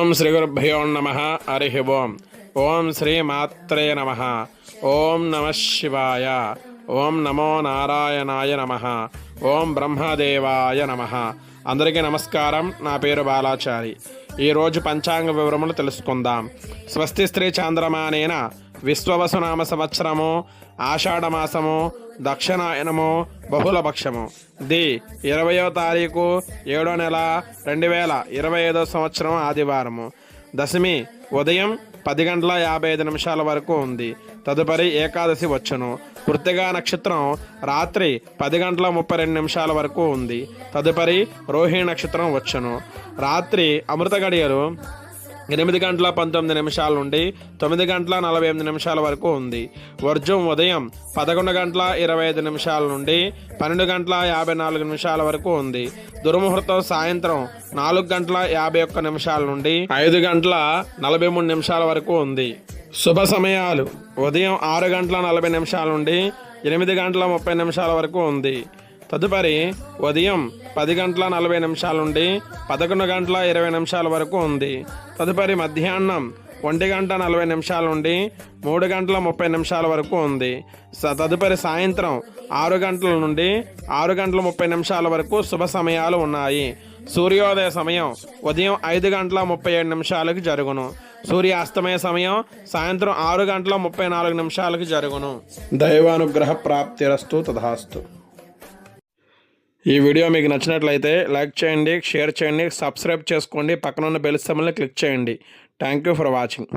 ఓం శ్రీ గురుభ్యో నమః. హరి ఓం. ఓం శ్రీ మాత్రే నమః. ఓం నమః శివాయ. ఓం నమో నారాయణాయ నమః. ఓం బ్రహ్మదేవాయ నమః. అందరికీ నమస్కారం. నా పేరు బాలాచారి. ఈరోజు పంచాంగ వివరములు తెలుసుకుందాం. స్వస్తి స్త్రీ చాంద్రమానేన విశ్వవసునామ సంవత్సరము, ఆషాఢమాసము, దక్షిణాయనము, బహుళపక్షము. 20వ తారీఖు 7వ నెల 2025 సంవత్సరం ఆదివారము. దశమి ఉదయం 10:55 వరకు ఉంది. తదుపరి ఏకాదశి వచ్చును. కృత్తిగా నక్షత్రం రాత్రి 10:32 వరకు ఉంది. తదుపరి రోహిణి నక్షత్రం వచ్చును. రాత్రి అమృత గడియలు 8:19 నుండి 9:48 వరకు ఉంది. వర్జం ఉదయం 11:25 నుండి 12:54 వరకు ఉంది. దుర్ముహూర్తం సాయంత్రం 4:51 నుండి 5:43 వరకు ఉంది. శుభ సమయాలు ఉదయం 6:40 నుండి 8:30 వరకు ఉంది. తదుపరి ఉదయం 10:40 నుండి 11:20 వరకు ఉంది. తదుపరి మధ్యాహ్నం 1:40 నుండి 3:30 వరకు ఉంది. తదుపరి సాయంత్రం 6 గంటల నుండి 6:30 వరకు శుభ సమయాలు ఉన్నాయి. సూర్యోదయ సమయం ఉదయం 5:37 జరుగును. సూర్యాస్తమయ సమయం సాయంత్రం 6:34 జరుగును. దైవానుగ్రహ ప్రాప్తిరస్తు. తథాస్తు. ఈ వీడియో మీకు నచ్చినట్లయితే లైక్ చేయండి, షేర్ చేయండి, సబ్స్క్రైబ్ చేసుకోండి, పక్కన ఉన్న బెల్ సింబల్ని క్లిక్ చేయండి. Thank you for watching.